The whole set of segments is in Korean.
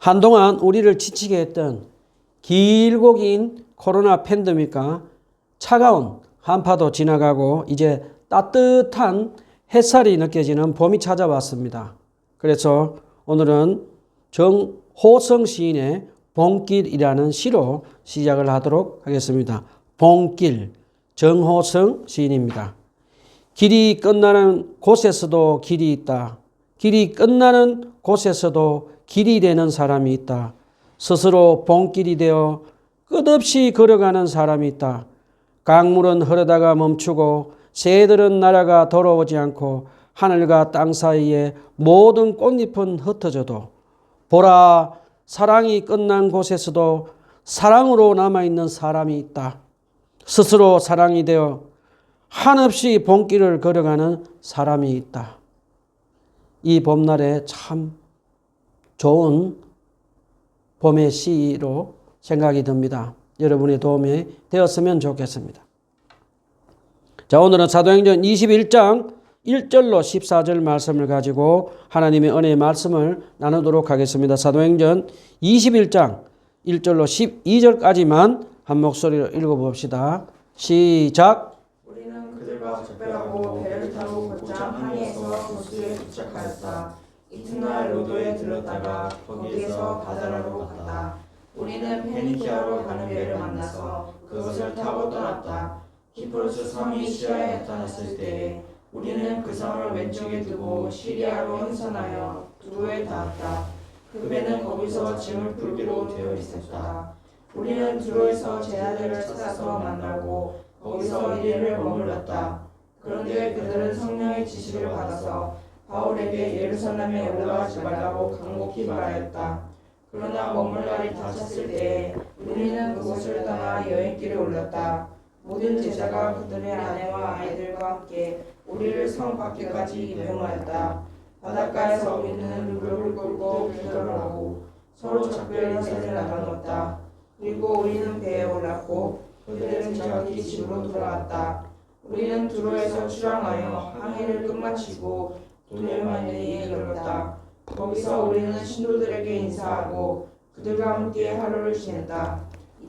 한동안 우리를 지치게 했던 길고 긴 코로나 팬데믹과 차가운 한파도 지나가고 이제 따뜻한 햇살이 느껴지는 봄이 찾아왔습니다. 그래서 오늘은 정호성 시인의 봄길이라는 시로 시작을 하도록 하겠습니다. 봄길, 정호성 시인입니다. 길이 끝나는 곳에서도 길이 있다. 길이 끝나는 곳에서도 길이 되는 사람이 있다. 스스로 봄길이 되어 끝없이 걸어가는 사람이 있다. 강물은 흐르다가 멈추고 새들은 날아가 돌아오지 않고 하늘과 땅 사이에 모든 꽃잎은 흩어져도 보라, 사랑이 끝난 곳에서도 사랑으로 남아있는 사람이 있다. 스스로 사랑이 되어 한없이 봄길을 걸어가는 사람이 있다. 이 봄날에 참 좋은 봄의 시로 생각이 듭니다. 여러분의 도움이 되었으면 좋겠습니다. 자, 오늘은 사도행전 21장 1절로 14절 말씀을 가지고 하나님의 은혜의 말씀을 나누도록 하겠습니다. 사도행전 21장 1절로 12절까지만 한 목소리로 읽어봅시다. 시작. 우리는 그들과 작별하고 배를 타고 곧장 항해에서 고스에 도착하였다. 이튿날 로도에 들렀다가 거기에서 가다라로 갔다. 우리는 페니키아로 가는 배를 만나서 그것을 타고 떠났다. 키프로스 섬이 시야에 나타났을 때에 우리는 그 섬을 왼쪽에 두고 시리아로 행선하여 두로에 닿았다. 그 배는 거기서 짐을 풀기로 되어 있었다. 우리는 두로에서 제자들을 찾아서 만나고 거기서 1일을 머물렀다. 그런데 그들은 성령의 지시를 받아서 바울에게 예루살렘에 올라가지 말라고 간곡히 말하였다. 그러나 머물 날이 다 찼을 때에 우리는 그곳을 떠나 여행길에 올랐다. 모든 제자가 그들의 아내와 아이들과 함께 우리를 성 밖에까지 이동하였다. 바닷가에서 우리는 무릎을 꿇고 기도를 하고 서로 작별 인사를 나누었다. 그리고 우리는 배에 올랐고 그들은 자기 집으로 돌아왔다. 우리는 두로에서 출항하여 항해를 끝마치고 돌레마니에 이르렀다. 거기서 우리는 신도들에게 인사하고 그들과 함께 하루를 지냈다.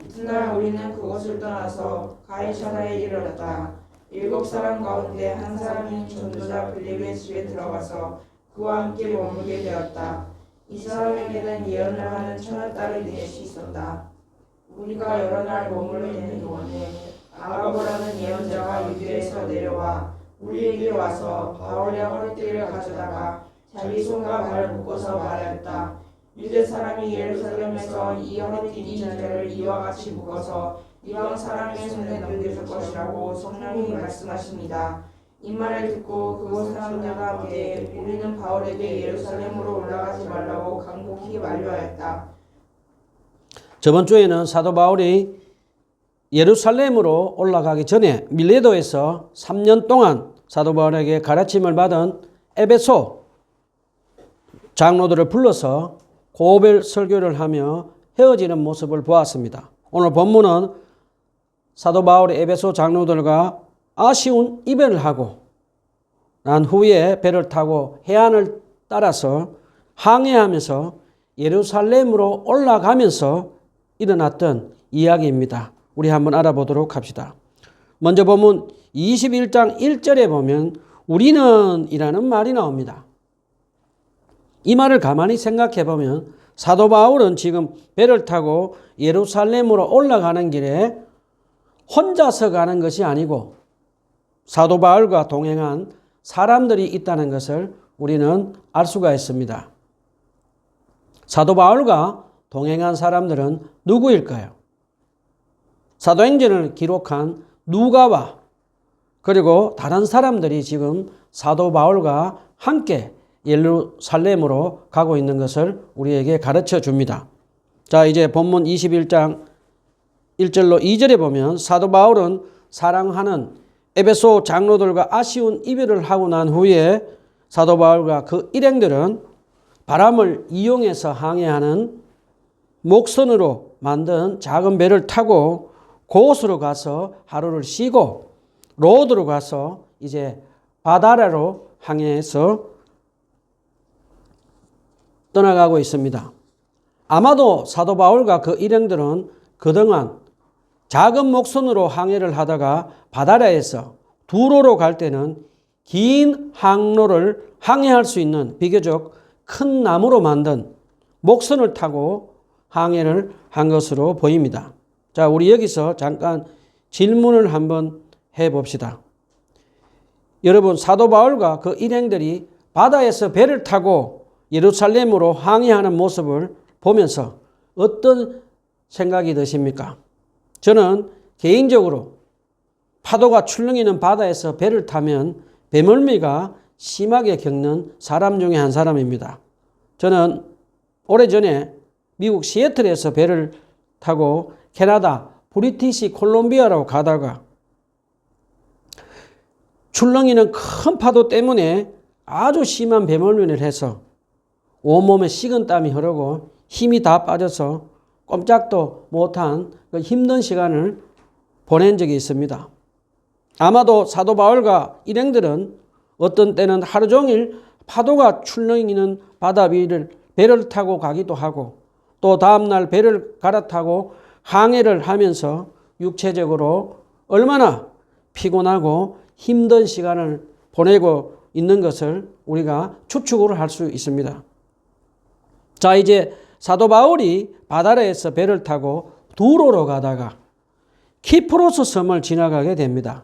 이튿날 우리는 그곳을 떠나서 가이사라에 이르렀다. 7사람 가운데 한 사람이 전도자 빌립의 집에 들어가서 그와 함께 머물게 되었다. 이 사람에게는 예언을 하는 처녀딸이 넷이 있었다. 우리가 여러 날 머물러 있는 동안에 아가보라는 예언자가 유대에서 내려와 우리에게 와서 바울의 허리띠를 가져다가 자기 손과 발을 묶어서 말하였다. 유대 사람이 예루살렘에서 이 허리띠 자를 이와 같이 묶어서 이방 사람의 손에 넘겨줄 것이라고 성령이 말씀하십니다. 이 말을 듣고 그곳 사람들과 함께 우리는 바울에게 예루살렘으로 올라가지 말라고 간곡히 만류하였다. 저번 주에는 사도 바울이 예루살렘으로 올라가기 전에 밀레도에서 3년 동안 사도 바울에게 가르침을 받은 에베소 장로들을 불러서 고별 설교를 하며 헤어지는 모습을 보았습니다. 오늘 본문은 사도 바울이 에베소 장로들과 아쉬운 이별을 하고 난 후에 배를 타고 해안을 따라서 항해하면서 예루살렘으로 올라가면서 일어났던 이야기입니다. 우리 한번 알아보도록 합시다. 먼저 본문 21장 1절에 보면 우리는 이라는 말이 나옵니다. 이 말을 가만히 생각해 보면 사도 바울은 지금 배를 타고 예루살렘으로 올라가는 길에 혼자서 가는 것이 아니고 사도 바울과 동행한 사람들이 있다는 것을 우리는 알 수가 있습니다. 사도 바울과 동행한 사람들은 누구일까요? 사도행전을 기록한 누가와 그리고 다른 사람들이 지금 사도 바울과 함께 예루살렘으로 가고 있는 것을 우리에게 가르쳐 줍니다. 자, 이제 본문 21장 1절로 2절에 보면 사도 바울은 사랑하는 에베소 장로들과 아쉬운 이별을 하고 난 후에 사도 바울과 그 일행들은 바람을 이용해서 항해하는 목선으로 만든 작은 배를 타고 그곳으로 가서 하루를 쉬고 로드로 가서 이제 바다라로 항해해서 떠나가고 있습니다. 아마도 사도 바울과 그 일행들은 그동안 작은 목선으로 항해를 하다가 바다라에서 두로로 갈 때는 긴 항로를 항해할 수 있는 비교적 큰 나무로 만든 목선을 타고 항해를 한 것으로 보입니다. 자, 우리 여기서 잠깐 질문을 한번 해봅시다. 여러분, 사도 바울과 그 일행들이 바다에서 배를 타고 예루살렘으로 항해하는 모습을 보면서 어떤 생각이 드십니까? 저는 개인적으로 파도가 출렁이는 바다에서 배를 타면 배멀미가 심하게 겪는 사람 중에 한 사람입니다. 저는 오래전에 미국 시애틀에서 배를 타고 캐나다 브리티시 콜롬비아로 가다가 출렁이는 큰 파도 때문에 아주 심한 배멀미를 해서 온몸에 식은땀이 흐르고 힘이 다 빠져서 꼼짝도 못한 그 힘든 시간을 보낸 적이 있습니다. 아마도 사도 바울과 일행들은 어떤 때는 하루 종일 파도가 출렁이는 바다 위를 배를 타고 가기도 하고 또 다음날 배를 갈아타고 항해를 하면서 육체적으로 얼마나 피곤하고 힘든 시간을 보내고 있는 것을 우리가 추측을 할 수 있습니다. 자, 이제 사도 바울이 바다라에서 배를 타고 두로로 가다가 키프로스 섬을 지나가게 됩니다.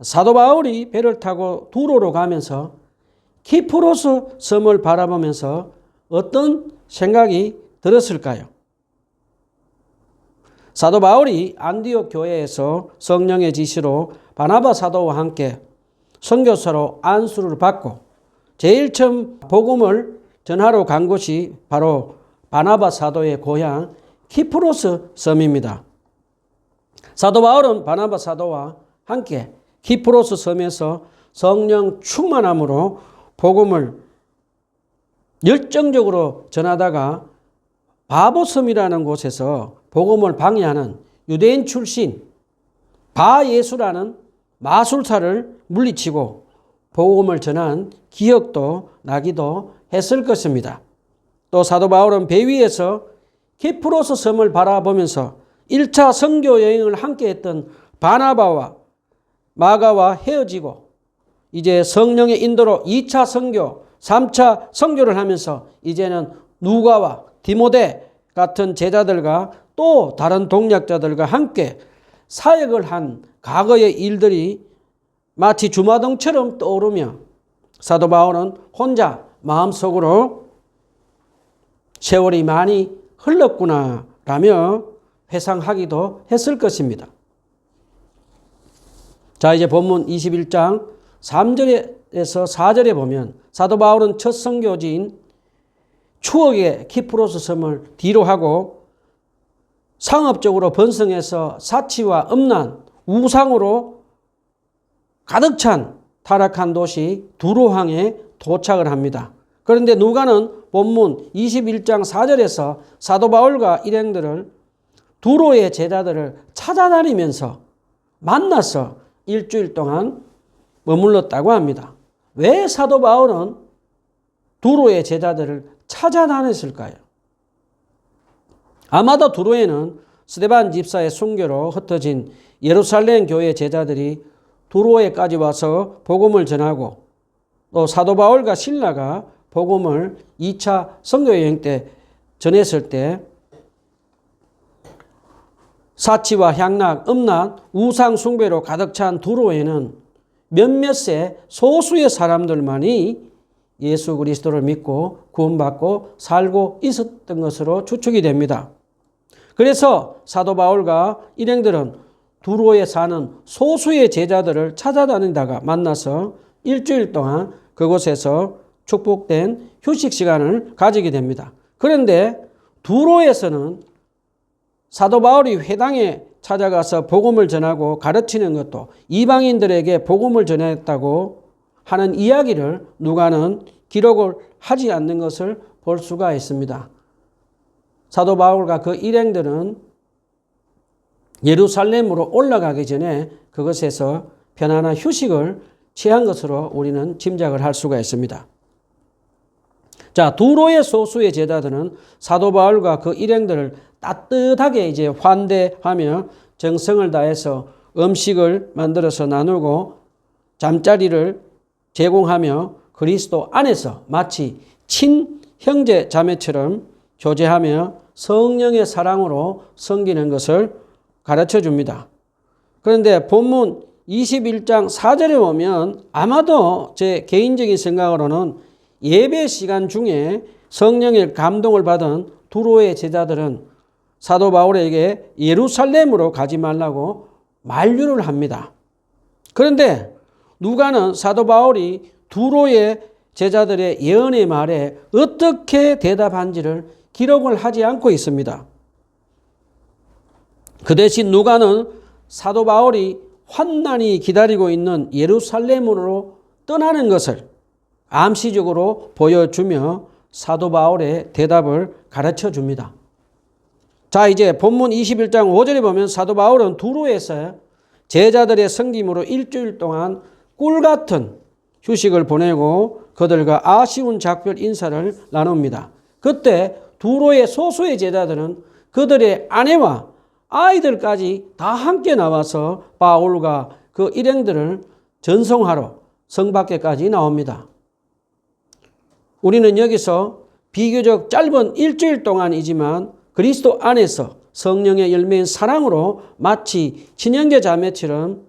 사도 바울이 배를 타고 두로로 가면서 키프로스 섬을 바라보면서 어떤 생각이 들었을까요? 사도 바울이 안디옥 교회에서 성령의 지시로 바나바 사도와 함께 선교사로 안수를 받고 제일 처음 복음을 전하러 간 곳이 바로 바나바 사도의 고향 키프로스 섬입니다. 사도 바울은 바나바 사도와 함께 키프로스 섬에서 성령 충만함으로 복음을 열정적으로 전하다가 바보섬이라는 곳에서 복음을 방해하는 유대인 출신 바예수라는 마술사를 물리치고 복음을 전한 기억도 나기도 했을 것입니다. 또 사도 바울은 배 위에서 키프로스 섬을 바라보면서 1차 선교 여행을 함께 했던 바나바와 마가와 헤어지고 이제 성령의 인도로 2차 선교, 3차 선교를 하면서 이제는 누가와 디모데 같은 제자들과 또 다른 동역자들과 함께 사역을 한 과거의 일들이 마치 주마등처럼 떠오르며 사도 바울은 혼자 마음속으로 세월이 많이 흘렀구나 라며 회상하기도 했을 것입니다. 자, 이제 본문 21장 3절에서 4절에 보면 사도 바울은 첫 선교지인 추억의 키프로스 섬을 뒤로 하고 상업적으로 번성해서 사치와 음란, 우상으로 가득 찬 타락한 도시 두로항에 도착을 합니다. 그런데 누가는 본문 21장 4절에서 사도 바울과 일행들을 두로의 제자들을 찾아다니면서 만나서 일주일 동안 머물렀다고 합니다. 왜 사도 바울은 두로의 제자들을 찾아다녔을까요? 아마도 두로에는 스데반 집사의 순교로 흩어진 예루살렘 교회 제자들이 두로에까지 와서 복음을 전하고 또 사도 바울과 실라가 복음을 2차 선교 여행 때 전했을 때 사치와 향락, 음란, 우상 숭배로 가득 찬 두로에는 몇몇의 소수의 사람들만이 예수 그리스도를 믿고 구원받고 살고 있었던 것으로 추측이 됩니다. 그래서 사도 바울과 일행들은 두로에 사는 소수의 제자들을 찾아다니다가 만나서 일주일 동안 그곳에서 축복된 휴식 시간을 가지게 됩니다. 그런데 두로에서는 사도 바울이 회당에 찾아가서 복음을 전하고 가르치는 것도 이방인들에게 복음을 전했다고 하는 이야기를 누가는 기록을 하지 않는 것을 볼 수가 있습니다. 사도 바울과 그 일행들은 예루살렘으로 올라가기 전에 그것에서 편안한 휴식을 취한 것으로 우리는 짐작을 할 수가 있습니다. 자, 두로의 소수의 제자들은 사도 바울과 그 일행들을 따뜻하게 이제 환대하며 정성을 다해서 음식을 만들어서 나누고 잠자리를 제공하며 그리스도 안에서 마치 친형제 자매처럼 교제하며 성령의 사랑으로 섬기는 것을 가르쳐 줍니다. 그런데 본문 21장 4절에 보면 아마도 제 개인적인 생각으로는 예배 시간 중에 성령의 감동을 받은 두로의 제자들은 사도 바울에게 예루살렘으로 가지 말라고 만류를 합니다. 그런데 누가는 사도 바울이 두로의 제자들의 예언의 말에 어떻게 대답한지를 기록을 하지 않고 있습니다. 그 대신 누가는 사도 바울이 환난이 기다리고 있는 예루살렘으로 떠나는 것을 암시적으로 보여주며 사도 바울의 대답을 가르쳐 줍니다. 자, 이제 본문 21장 5절에 보면 사도 바울은 두로에서 제자들의 섬김으로 일주일 동안 꿀 같은 휴식을 보내고 그들과 아쉬운 작별 인사를 나눕니다. 그때 두로의 소수의 제자들은 그들의 아내와 아이들까지 다 함께 나와서 바울과 그 일행들을 전송하러 성 밖에까지 나옵니다. 우리는 여기서 비교적 짧은 일주일 동안이지만 그리스도 안에서 성령의 열매인 사랑으로 마치 친형제 자매처럼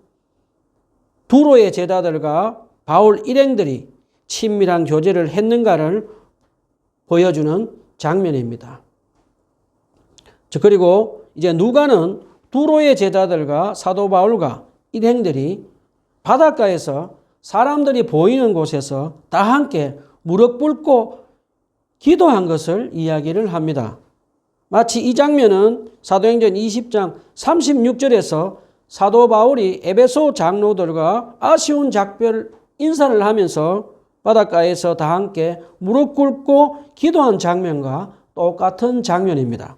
두로의 제자들과 바울 일행들이 친밀한 교제를 했는가를 보여주는 장면입니다. 그리고 이제 누가는 두로의 제자들과 사도 바울과 일행들이 바닷가에서 사람들이 보이는 곳에서 다 함께 무릎 꿇고 기도한 것을 이야기를 합니다. 마치 이 장면은 사도행전 20장 36절에서 사도 바울이 에베소 장로들과 아쉬운 작별 인사를 하면서 바닷가에서 다 함께 무릎 꿇고 기도한 장면과 똑같은 장면입니다.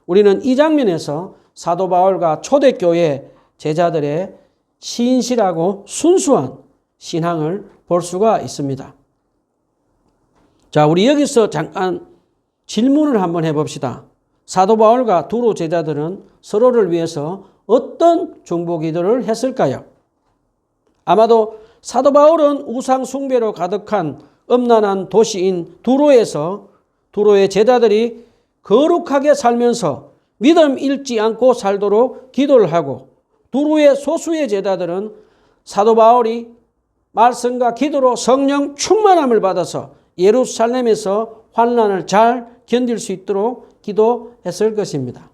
우리는 이 장면에서 사도 바울과 초대교회 제자들의 신실하고 순수한 신앙을 볼 수가 있습니다. 자, 우리 여기서 잠깐 질문을 한번 해봅시다. 사도 바울과 두로 제자들은 서로를 위해서 어떤 중보 기도를 했을까요? 아마도 사도 바울은 우상 숭배로 가득한 음란한 도시인 두로에서 두로의 제자들이 거룩하게 살면서 믿음 잃지 않고 살도록 기도를 하고, 두로의 소수의 제자들은 사도 바울이 말씀과 기도로 성령 충만함을 받아서 예루살렘에서 환난을 잘 견딜 수 있도록 기도했을 것입니다.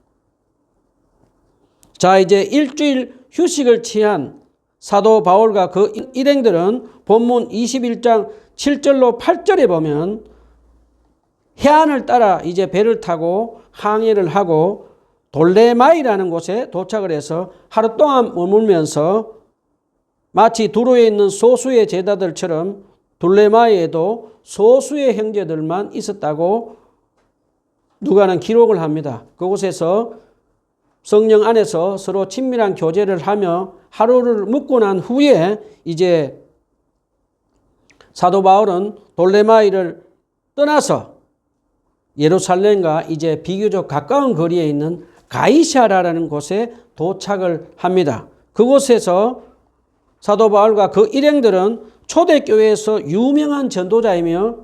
자, 이제 일주일 휴식을 취한 사도 바울과 그 일행들은 본문 21장 7절로 8절에 보면 해안을 따라 이제 배를 타고 항해를 하고 돌레마이라는 곳에 도착을 해서 하루 동안 머물면서 마치 두로에 있는 소수의 제자들처럼 돌레마이에도 소수의 형제들만 있었다고 누가는 기록을 합니다. 그곳에서 성령 안에서 서로 친밀한 교제를 하며 하루를 묵고 난 후에 이제 사도 바울은 돌레마이를 떠나서 예루살렘과 이제 비교적 가까운 거리에 있는 가이사라라는 곳에 도착을 합니다. 그곳에서 사도 바울과 그 일행들은 초대교회에서 유명한 전도자이며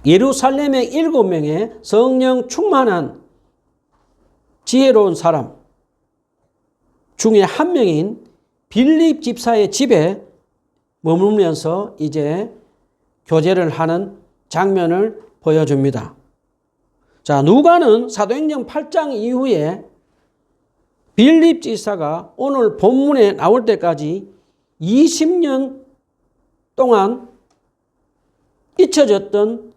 예루살렘의 7명의 성령 충만한 지혜로운 사람 중에 한 명인 빌립 집사의 집에 머물면서 이제 교제를 하는 장면을 보여줍니다. 자, 누가는 사도행전 8장 이후에 빌립 집사가 오늘 본문에 나올 때까지 20년 동안 잊혀졌던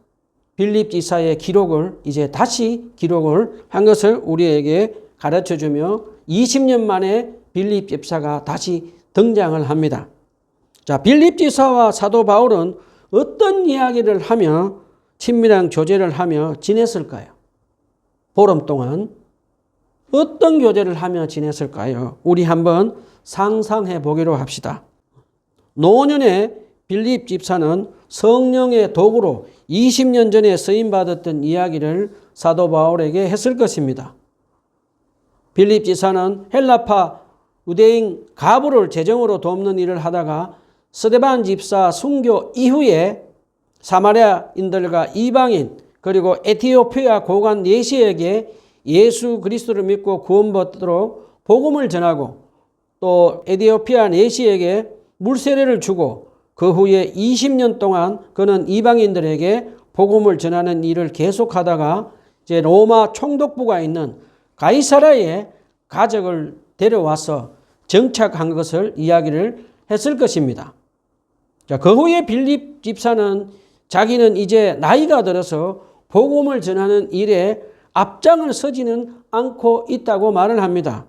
빌립 집사의 기록을 이제 다시 기록을 한 것을 우리에게 가르쳐주며 20년 만에 빌립 집사가 다시 등장을 합니다. 자, 빌립 집사와 사도 바울은 어떤 이야기를 하며 친밀한 교제를 하며 지냈을까요? 보름 동안 어떤 교제를 하며 지냈을까요? 우리 한번 상상해 보기로 합시다. 노년의 빌립 집사는 성령의 도구로 20년 전에 쓰임받았던 이야기를 사도 바울에게 했을 것입니다. 빌립 집사는 헬라파 유대인 가부를 재정으로 돕는 일을 하다가 스데반 집사 순교 이후에 사마리아인들과 이방인 그리고 에티오피아 고관 내시에게 예수 그리스도를 믿고 구원받도록 복음을 전하고 또 에티오피아 내시에게 물세례를 주고 그 후에 20년 동안 그는 이방인들에게 복음을 전하는 일을 계속하다가 이제 로마 총독부가 있는 가이사라에 가족을 데려와서 정착한 것을 이야기를 했을 것입니다. 자, 그 후에 빌립 집사는 자기는 이제 나이가 들어서 복음을 전하는 일에 앞장을 서지는 않고 있다고 말을 합니다.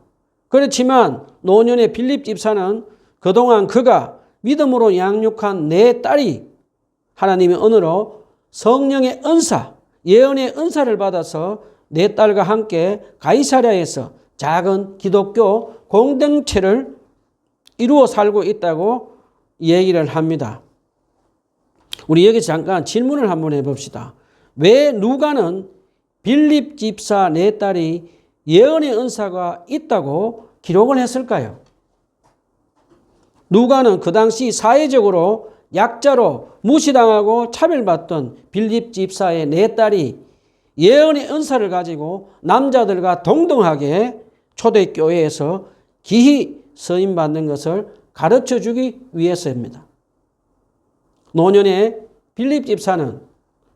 그렇지만 노년의 빌립 집사는 그동안 그가 믿음으로 양육한 내 딸이 하나님의 은혜로 성령의 은사, 예언의 은사를 받아서 내 딸과 함께 가이사랴에서 작은 기독교 공동체를 이루어 살고 있다고 얘기를 합니다. 우리 여기서 잠깐 질문을 한번 해봅시다. 왜 누가는 빌립 집사 내 딸이 예언의 은사가 있다고 기록을 했을까요? 누가는 그 당시 사회적으로 약자로 무시당하고 차별받던 빌립 집사의 내 딸이 예언의 은사를 가지고 남자들과 동등하게 초대교회에서 기히 서임받는 것을 가르쳐주기 위해서입니다. 노년의 빌립 집사는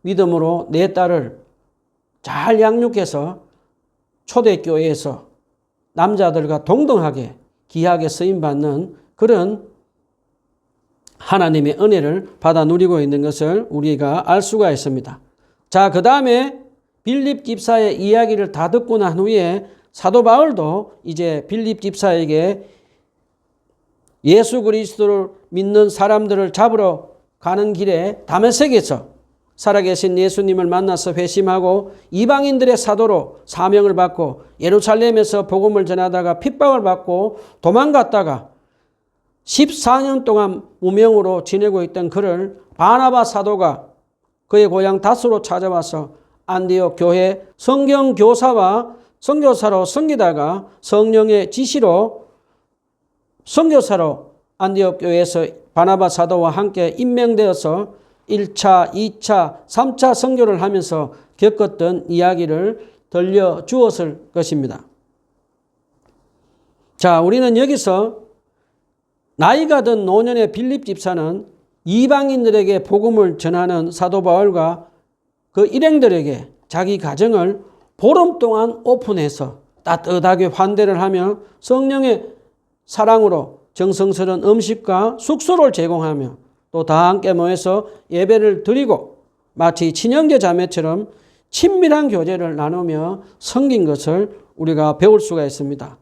믿음으로 내 딸을 잘 양육해서 초대교회에서 남자들과 동등하게 귀하게 쓰임받는 그런 하나님의 은혜를 받아 누리고 있는 것을 우리가 알 수가 있습니다. 자, 그 다음에 빌립 집사의 이야기를 다 듣고 난 후에 사도 바울도 이제 빌립 집사에게 예수 그리스도를 믿는 사람들을 잡으러 가는 길에 다메섹에서 살아계신 예수님을 만나서 회심하고 이방인들의 사도로 사명을 받고 예루살렘에서 복음을 전하다가 핍박을 받고 도망갔다가 14년 동안 무명으로 지내고 있던 그를 바나바 사도가 그의 고향 다스로 찾아와서 안디옥 교회 성경교사와 선교사로 섬기다가 성령의 지시로 선교사로 안디옥 교회에서 바나바 사도와 함께 임명되어서 1차, 2차, 3차 선교를 하면서 겪었던 이야기를 들려주었을 것입니다. 자, 우리는 여기서 나이가 든 노년의 빌립 집사는 이방인들에게 복음을 전하는 사도 바울과 그 일행들에게 자기 가정을 보름 동안 오픈해서 따뜻하게 환대를 하며 성령의 사랑으로 정성스러운 음식과 숙소를 제공하며 또 다 함께 모여서 예배를 드리고 마치 친형제 자매처럼 친밀한 교제를 나누며 섬긴 것을 우리가 배울 수가 있습니다.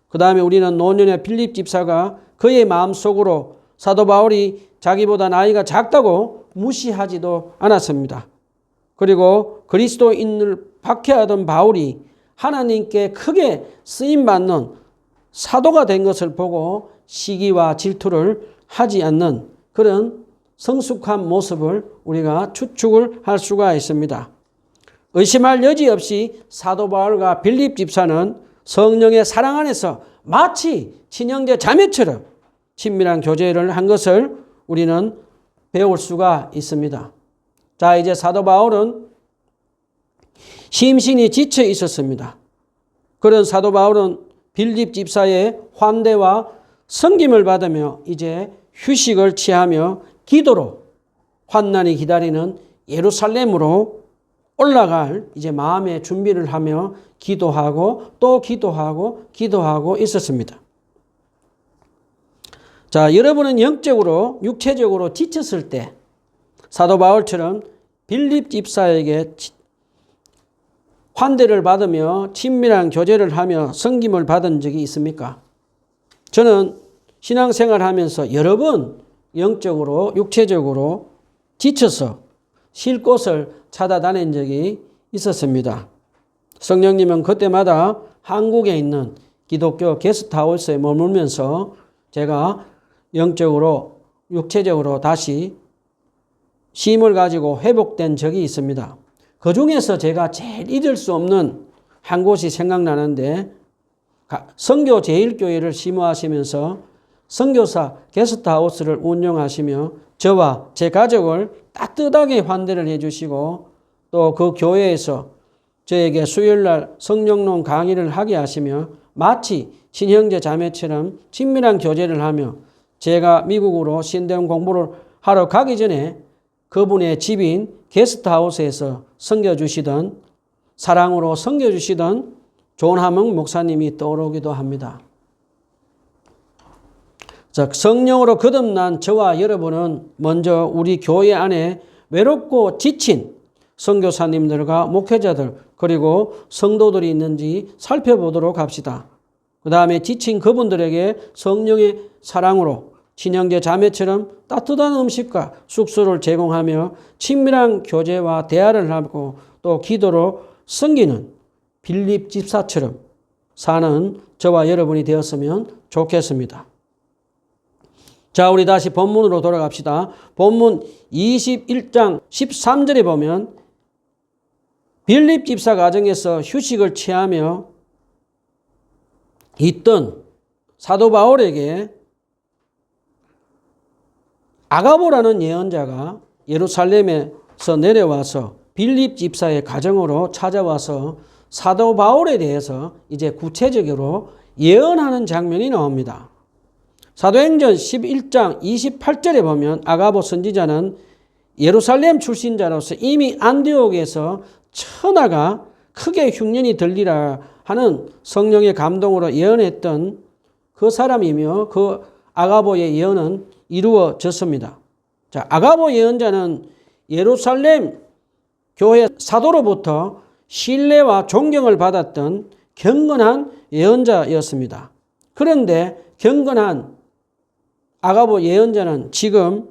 그 다음에 우리는 노년의 빌립 집사가 그의 마음속으로 사도 바울이 자기보다 나이가 작다고 무시하지도 않았습니다. 그리고 그리스도인을 박해하던 바울이 하나님께 크게 쓰임받는 사도가 된 것을 보고 시기와 질투를 하지 않는 그런 성숙한 모습을 우리가 추측을 할 수가 있습니다. 의심할 여지 없이 사도 바울과 빌립 집사는 성령의 사랑 안에서 마치 친형제 자매처럼 친밀한 교제를 한 것을 우리는 배울 수가 있습니다. 자, 이제 사도 바울은 심신이 지쳐 있었습니다. 그런 사도 바울은 빌립 집사의 환대와 섬김을 받으며 이제 휴식을 취하며 기도로 환난이 기다리는 예루살렘으로 올라갈 이제 마음의 준비를 하며 기도하고 또 기도하고 있었습니다. 자, 여러분은 영적으로 육체적으로 지쳤을 때 사도 바울처럼 빌립 집사에게 환대를 받으며 친밀한 교제를 하며 섬김을 받은 적이 있습니까? 저는 신앙생활 하면서 여러 번 영적으로 육체적으로 지쳐서 쉴 곳을 찾아다닌 적이 있었습니다. 성령님은 그때마다 한국에 있는 기독교 게스트하우스에 머물면서 제가 영적으로 육체적으로 다시 힘을 가지고 회복된 적이 있습니다. 그 중에서 제가 제일 잊을 수 없는 한 곳이 생각나는데 선교 제1교회를 심호하시면서 선교사 게스트하우스를 운영하시며 저와 제 가족을 따뜻하게 환대를 해주시고 또 그 교회에서 저에게 수요일날 성령론 강의를 하게 하시며 마치 친형제 자매처럼 친밀한 교제를 하며 제가 미국으로 신대원 공부를 하러 가기 전에 그분의 집인 게스트하우스에서 섬겨주시던 사랑으로 섬겨주시던 존 하몽 목사님이 떠오르기도 합니다. 자, 성령으로 거듭난 저와 여러분은 먼저 우리 교회 안에 외롭고 지친 선교사님들과 목회자들 그리고 성도들이 있는지 살펴보도록 합시다. 그 다음에 지친 그분들에게 성령의 사랑으로 친형제 자매처럼 따뜻한 음식과 숙소를 제공하며 친밀한 교제와 대화를 하고 또 기도로 섬기는 빌립 집사처럼 사는 저와 여러분이 되었으면 좋겠습니다. 자, 우리 다시 본문으로 돌아갑시다. 본문 21장 13절에 보면 빌립 집사 가정에서 휴식을 취하며 있던 사도 바울에게 아가보라는 예언자가 예루살렘에서 내려와서 빌립 집사의 가정으로 찾아와서 사도 바울에 대해서 이제 구체적으로 예언하는 장면이 나옵니다. 사도행전 11장 28절에 보면 아가보 선지자는 예루살렘 출신자로서 이미 안디옥에서 천하가 크게 흉년이 들리라 하는 성령의 감동으로 예언했던 그 사람이며 그 아가보의 예언은 이루어졌습니다. 자, 아가보 예언자는 예루살렘 교회 사도로부터 신뢰와 존경을 받았던 경건한 예언자였습니다. 그런데 경건한 아가보 예언자는 지금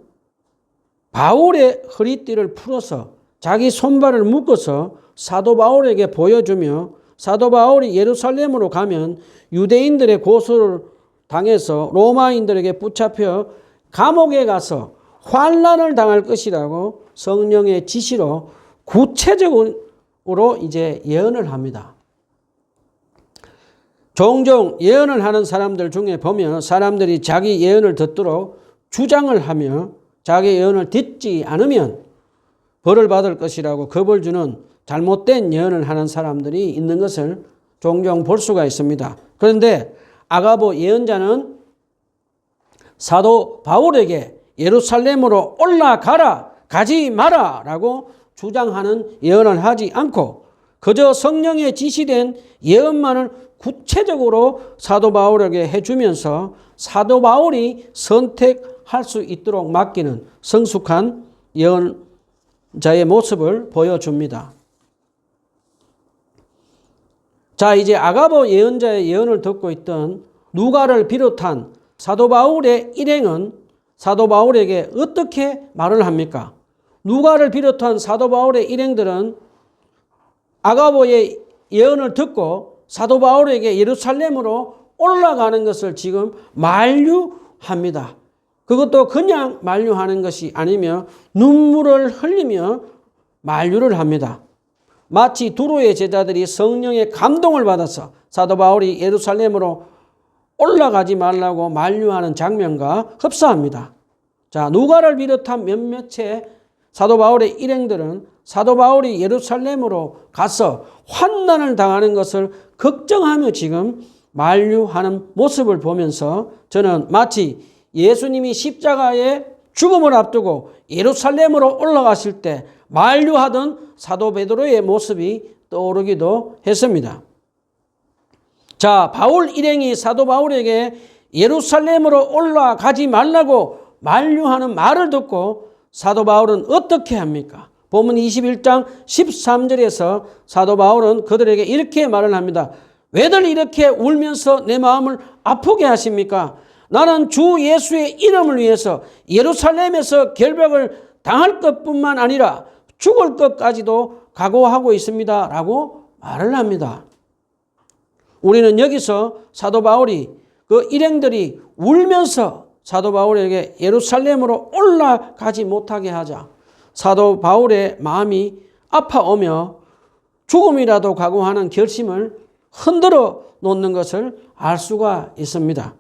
바울의 허리띠를 풀어서 자기 손발을 묶어서 사도 바울에게 보여주며 사도 바울이 예루살렘으로 가면 유대인들의 고소를 당해서 로마인들에게 붙잡혀 감옥에 가서 환난을 당할 것이라고 성령의 지시로 구체적으로 이제 예언을 합니다. 종종 예언을 하는 사람들 중에 보면 사람들이 자기 예언을 듣도록 주장을 하며 자기 예언을 듣지 않으면 벌을 받을 것이라고 겁을 주는 잘못된 예언을 하는 사람들이 있는 것을 종종 볼 수가 있습니다. 그런데 아가보 예언자는 사도 바울에게 예루살렘으로 올라가라, 가지 마라 라고 주장하는 예언을 하지 않고 그저 성령에 지시된 예언만을 구체적으로 사도 바울에게 해주면서 사도 바울이 선택할 수 있도록 맡기는 성숙한 예언자의 모습을 보여줍니다. 자, 이제 아가보 예언자의 예언을 듣고 있던 누가를 비롯한 사도 바울의 일행은 사도 바울에게 어떻게 말을 합니까? 누가를 비롯한 사도 바울의 일행들은 아가보의 예언을 듣고 사도 바울에게 예루살렘으로 올라가는 것을 지금 만류합니다. 그것도 그냥 만류하는 것이 아니며 눈물을 흘리며 만류를 합니다. 마치 두로의 제자들이 성령의 감동을 받아서 사도 바울이 예루살렘으로 올라가지 말라고 만류하는 장면과 흡사합니다. 자, 누가를 비롯한 몇몇의 사도 바울의 일행들은 사도 바울이 예루살렘으로 가서 환난을 당하는 것을 걱정하며 지금 만류하는 모습을 보면서 저는 마치 예수님이 십자가의 죽음을 앞두고 예루살렘으로 올라가실 때 만류하던 사도 베드로의 모습이 떠오르기도 했습니다. 자, 바울 일행이 사도 바울에게 예루살렘으로 올라가지 말라고 만류하는 말을 듣고 사도 바울은 어떻게 합니까? 본문 21장 13절에서 사도 바울은 그들에게 이렇게 말을 합니다. 왜들 이렇게 울면서 내 마음을 아프게 하십니까? 나는 주 예수의 이름을 위해서 예루살렘에서 결박을 당할 것뿐만 아니라 죽을 것까지도 각오하고 있습니다. 라고 말을 합니다. 우리는 여기서 사도 바울이 그 일행들이 울면서 사도 바울에게 예루살렘으로 올라가지 못하게 하자 사도 바울의 마음이 아파오며 죽음이라도 각오하는 결심을 흔들어 놓는 것을 알 수가 있습니다.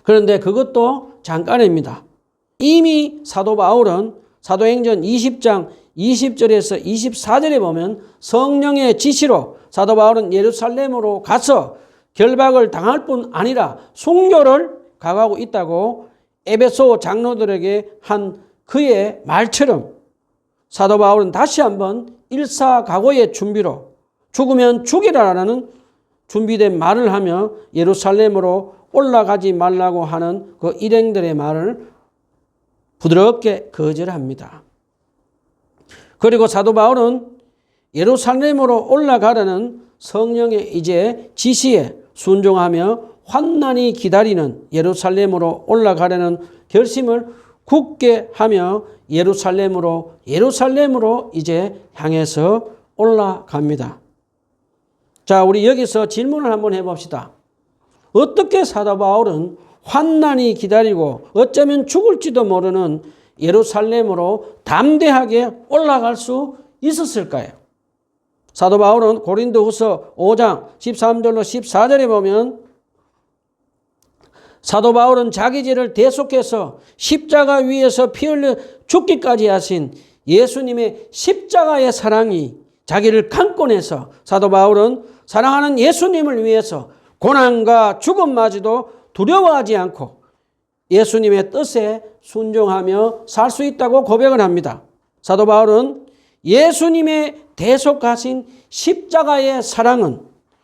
그런데 그것도 잠깐입니다. 이미 사도 바울은 사도행전 20장 20절에서 24절에 보면 성령의 지시로 사도 바울은 예루살렘으로 가서 결박을 당할 뿐 아니라 순교를 각오하고 있다고 에베소 장로들에게 한 그의 말처럼 사도 바울은 다시 한번 일사각오의 준비로 죽으면 죽이라라는 준비된 말을 하며 예루살렘으로 올라가지 말라고 하는 그 일행들의 말을 부드럽게 거절합니다. 그리고 사도 바울은 예루살렘으로 올라가려는 성령의 이제 지시에 순종하며 환난이 기다리는 예루살렘으로 올라가려는 결심을 굳게 하며 예루살렘으로 이제 향해서 올라갑니다. 자, 우리 여기서 질문을 한번 해봅시다. 어떻게 사도 바울은 환난이 기다리고 어쩌면 죽을지도 모르는 예루살렘으로 담대하게 올라갈 수 있었을까요? 사도 바울은 고린도후서 5장 13절로 14절에 보면 사도 바울은 자기 죄를 대속해서 십자가 위에서 피 흘려 죽기까지 하신 예수님의 십자가의 사랑이 자기를 강권해서 사도 바울은 사랑하는 예수님을 위해서 고난과 죽음마저도 두려워하지 않고 예수님의 뜻에 순종하며 살 수 있다고 고백을 합니다. 사도 바울은 예수님의 대속하신 십자가의 사랑은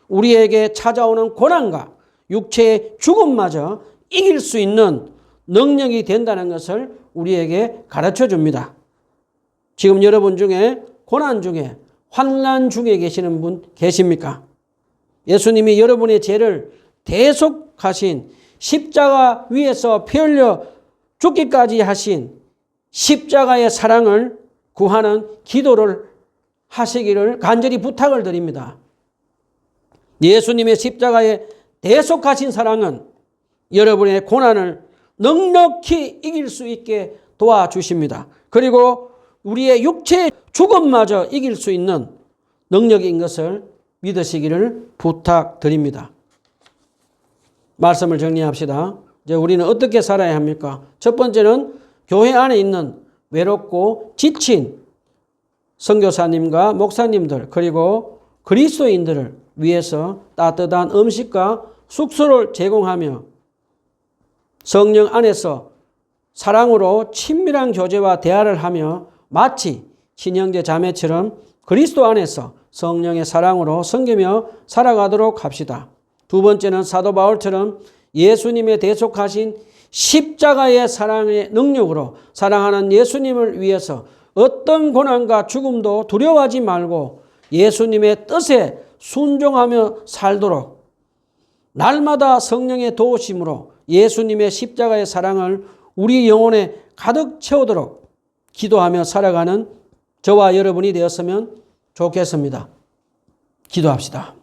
우리에게 찾아오는 고난과 육체의 죽음마저 이길 수 있는 능력이 된다는 것을 우리에게 가르쳐 줍니다. 지금 여러분 중에 고난 중에 환난 중에 계시는 분 계십니까? 예수님이 여러분의 죄를 대속하신 십자가 위에서 피 흘려 죽기까지 하신 십자가의 사랑을 구하는 기도를 하시기를 간절히 부탁을 드립니다. 예수님의 십자가의 대속하신 사랑은 여러분의 고난을 넉넉히 이길 수 있게 도와주십니다. 그리고 우리의 육체의 죽음마저 이길 수 있는 능력인 것을 믿으시기를 부탁드립니다. 말씀을 정리합시다. 이제 우리는 어떻게 살아야 합니까? 첫 번째는 교회 안에 있는 외롭고 지친 선교사님과 목사님들 그리고 그리스도인들을 위해서 따뜻한 음식과 숙소를 제공하며 성령 안에서 사랑으로 친밀한 교제와 대화를 하며 마치 친형제 자매처럼 그리스도 안에서 성령의 사랑으로 섬기며 살아가도록 합시다. 두 번째는 사도 바울처럼 예수님의 대속하신 십자가의 사랑의 능력으로 사랑하는 예수님을 위해서 어떤 고난과 죽음도 두려워하지 말고 예수님의 뜻에 순종하며 살도록 날마다 성령의 도우심으로 예수님의 십자가의 사랑을 우리 영혼에 가득 채우도록 기도하며 살아가는 저와 여러분이 되었으면 좋겠습니다. 기도합시다.